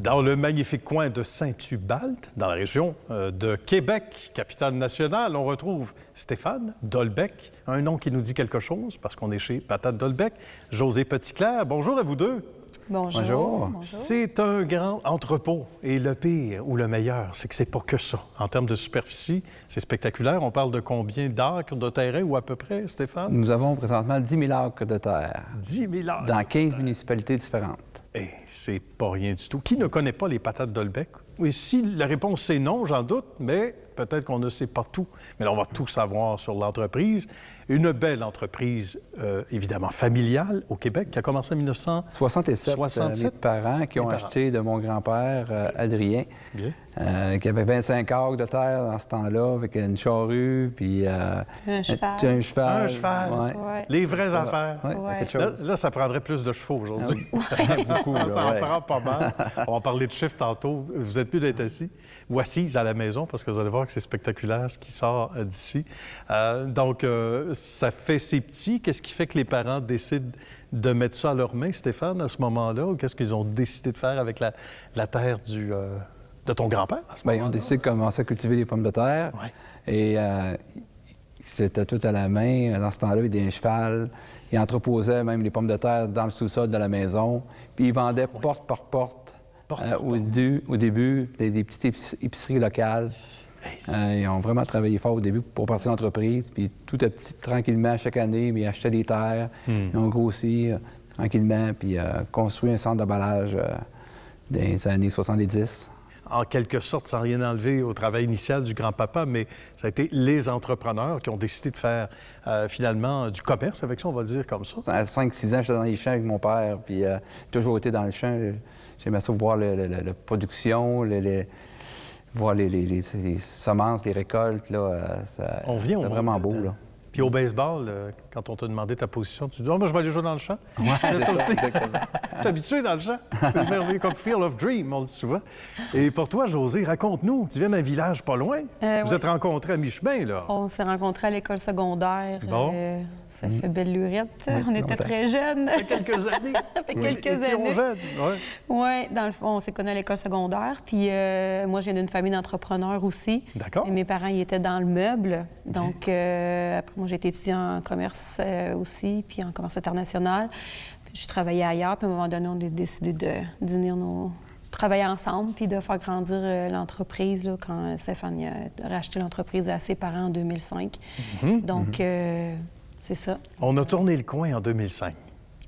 Dans le magnifique coin de Saint-Hubald, dans la région de Québec, capitale nationale, on retrouve Stéphane Dolbec, un nom qui nous dit quelque chose parce qu'on est chez Patates Dolbec. Josée Petitclerc, bonjour à vous deux. Bonjour. Bonjour. C'est un grand entrepôt et le pire ou le meilleur, c'est que c'est pas que ça. En termes de superficie, c'est spectaculaire. On parle de combien d'acres de terrain ou à peu près, Stéphane? Nous avons présentement 10 000 acres de terre 10 000 acres. dans 15 municipalités différentes. Et c'est pas rien du tout. Qui ne connaît pas les Patates Dolbec? Oui, si la réponse c'est non, j'en doute, mais peut-être qu'on ne sait pas tout. Mais là, on va tout savoir sur l'entreprise. Une belle entreprise, évidemment familiale au Québec, qui a commencé en 67. Mes parents qui ont acheté de mon grand-père, Adrien, qui avait 25 acres de terre dans ce temps-là, avec une charrue, puis un cheval. Un cheval. Un cheval. Ouais. Les vraies affaires. Oui, Ouais. quelque chose. Là, ça prendrait plus de chevaux aujourd'hui. Beaucoup, là, Ça en ouais. prend pas mal. On va parler de chiffres tantôt. Vous êtes plus d'être assis ou assise à la maison parce que vous allez voir que c'est spectaculaire ce qui sort d'ici. Donc, ça fait ses petits. Qu'est-ce qui fait que les parents décident de mettre ça à leurs mains, Stéphane, à ce moment-là? Ou qu'est-ce qu'ils ont décidé de faire avec la terre de ton grand-père à ce Bien, moment-là? on décide de commencer à cultiver les pommes de terre. Ouais. Et c'était tout à la main. Dans ce temps-là, il y avait un cheval. Il entreposait même les pommes de terre dans le sous-sol de la maison. Puis il vendait porte par porte. Au début, des petites épiceries locales. Ils ont vraiment travaillé fort au début pour partir l'entreprise. Puis tout à petit, tranquillement, chaque année, ils achetaient des terres. Ils ont grossi tranquillement, puis construit un centre d'emballage dans les années 70. En quelque sorte, sans rien enlever au travail initial du grand-papa, mais ça a été les entrepreneurs qui ont décidé de faire finalement du commerce avec ça, on va le dire comme ça. À 5-6 ans, j'étais dans les champs avec mon père, puis j'ai toujours été dans le champ. J'aimais ça voir la production, voir les semences, les récoltes. Là, On vient au c'est monde vraiment beau. dedans. Là. Puis au baseball, quand on t'a demandé ta position, tu dis « Ah, moi, je vais aller jouer dans le champ. » Ouais, exactement. Je suis habitué dans le champ. C'est merveilleux, comme Field of Dream, on le dit souvent. Et pour toi, Josée, raconte-nous. Tu viens d'un village pas loin. Vous êtes rencontrés à mi-chemin, là. On s'est rencontrés à l'école secondaire. Bon. Ça fait belle lurette. Ouais, On était très jeunes. Ça fait quelques années. Ça fait Oui. quelques Étions années. jeunes, ouais. Oui, dans le fond, on s'est connus à l'école secondaire. Puis moi, je viens d'une famille d'entrepreneurs aussi. D'accord. Et mes parents, ils étaient dans le meuble. Donc, après, moi, j'ai été étudiant en commerce aussi, puis en commerce international. Puis, je travaillais ailleurs. Puis à un moment donné, on a décidé d'unir travailler ensemble, puis de faire grandir l'entreprise là, quand Stéphane a racheté l'entreprise à ses parents en 2005. Donc, c'est ça. On a tourné le coin en 2005.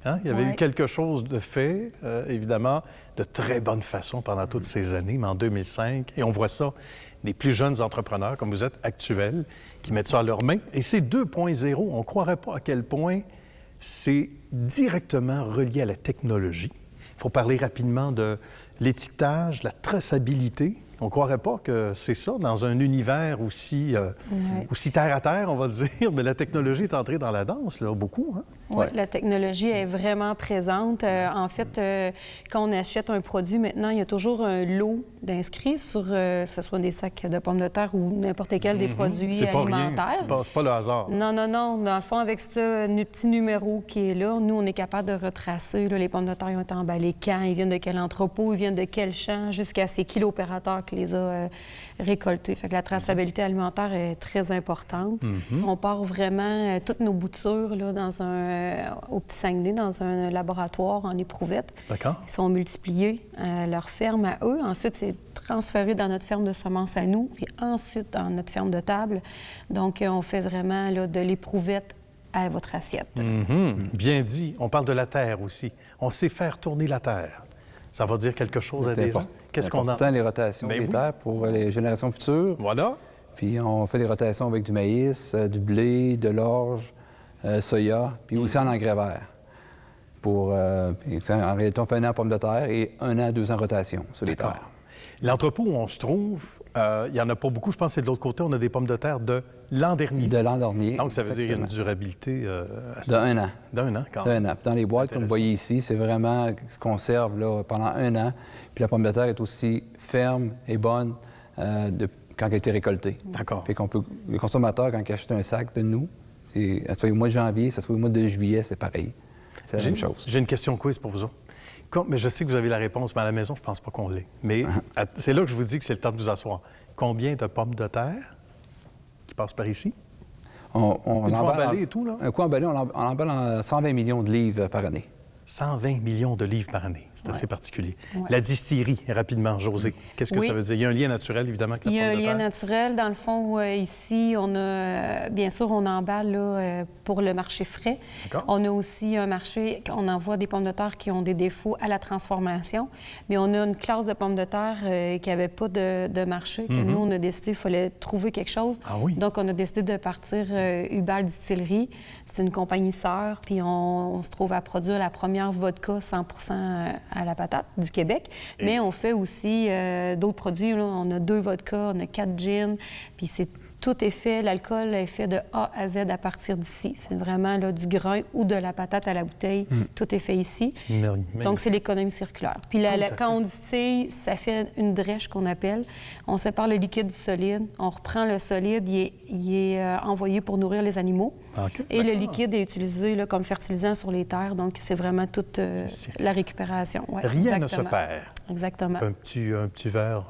Hein? Il y avait eu quelque chose de fait, évidemment, de très bonne façon pendant toutes ces années, mais en 2005, et on voit ça, les plus jeunes entrepreneurs, comme vous êtes actuels, qui mettent ça à leurs mains. Et c'est 2.0. On ne croirait pas à quel point c'est directement relié à la technologie. Il faut parler rapidement de l'étiquetage, la traçabilité. On ne croirait pas que c'est ça dans un univers aussi terre à terre, on va le dire, mais la technologie est entrée dans la danse, là, beaucoup. Hein? Oui, la technologie est vraiment présente. En fait, quand on achète un produit, maintenant, il y a toujours un lot d'inscrits sur, que ce soit des sacs de pommes de terre ou n'importe quel des produits C'est pas alimentaires. rien, c'est pas le hasard. Non. Dans le fond, avec ce petit numéro qui est là, nous, on est capable de retracer là, les pommes de terre, ils ont été emballées quand, ils viennent de quel entrepôt, ils viennent de quel champ, jusqu'à ces kilo-opérateurs qui les a récoltés. Fait que la traçabilité alimentaire est très importante. On part vraiment toutes nos boutures là, au Petit Saguenay, dans un laboratoire en éprouvette. D'accord. Ils sont multipliés à leur ferme à eux. Ensuite, c'est transféré dans notre ferme de semences à nous, puis ensuite dans notre ferme de table. Donc, on fait vraiment là, de l'éprouvette à votre assiette. Bien dit. On parle de la terre aussi. On sait faire tourner la terre. Ça va dire quelque chose à des gens. Qu'est-ce qu'on a? C'est important, les rotations des terres pour les générations futures. Voilà. Puis on fait des rotations avec du maïs, du blé, de l'orge, soya, puis aussi en engrais vert. En réalité, on fait 1 an pomme de terre et 1 an, 2 ans rotation sur les terres. L'entrepôt où on se trouve, il n'y en a pas beaucoup. Je pense que c'est de l'autre côté, on a des pommes de terre de l'an dernier. De l'an dernier. Donc, ça veut dire une durabilité assez... d'1 an. D'1 an, quand même. D'1 an. Puis dans les boîtes, comme vous voyez ici, c'est vraiment ce qu'on serve là, pendant 1 an. Puis la pomme de terre est aussi ferme et bonne quand elle a été récoltée. D'accord. Fait qu'on peut... Le consommateur, quand il achète un sac de nous, ça soit au mois de janvier, ça soit au mois de juillet, c'est pareil. c'est la même chose. J'ai une question quiz pour vous autres. Mais je sais que vous avez la réponse, mais à la maison, je ne pense pas qu'on l'ait. Mais c'est là que je vous dis que c'est le temps de vous asseoir. Combien de pommes de terre qui passent par ici? On emballer et tout, là? Un coup emballé, on emballe en 120 millions de livres par année. 120 millions de livres par année. C'est assez particulier. Ouais. La distillerie, rapidement, Josée, qu'est-ce que ça veut dire? Il y a un lien naturel, évidemment, avec la pomme de terre. Il y a un lien naturel. Dans le fond, ici, on a, bien sûr, on emballe là, pour le marché frais. On a aussi un marché, on envoie des pommes de terre qui ont des défauts à la transformation, mais on a une classe de pommes de terre qui n'avait pas de marché, que nous, on a décidé qu'il fallait trouver quelque chose. Ah oui? Donc, on a décidé de partir Hubal Distillerie. C'est une compagnie sœur, puis on se trouve à produire la première vodka 100% à la patate du Québec. Mais on fait aussi d'autres produits. Là. On a 2 vodkas, on a 4 gins, puis tout est fait, l'alcool est fait de A à Z à partir d'ici. C'est vraiment là, du grain ou de la patate à la bouteille. Tout est fait ici. Donc, c'est l'économie circulaire. Puis quand on distille, ça fait une drèche qu'on appelle. On sépare le liquide du solide. On reprend le solide, il est envoyé pour nourrir les animaux. Et le liquide est utilisé là, comme fertilisant sur les terres. Donc, c'est vraiment toute la récupération. Ouais, rien ne se perd. Exactement. Un petit verre...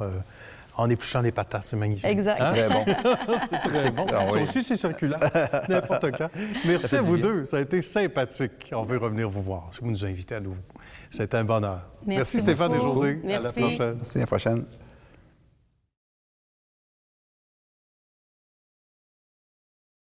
en épluchant les patates, c'est magnifique. Exact. Hein? Très bon. C'est très bon. Ah, oui. Ça aussi, c'est circulaire. N'importe quand. Merci à vous deux. Ça a été sympathique. On veut revenir vous voir si vous nous invitez à nouveau. C'était un bonheur. Merci Stéphane et beaucoup. Josée. Merci. À la prochaine. Merci, à la prochaine.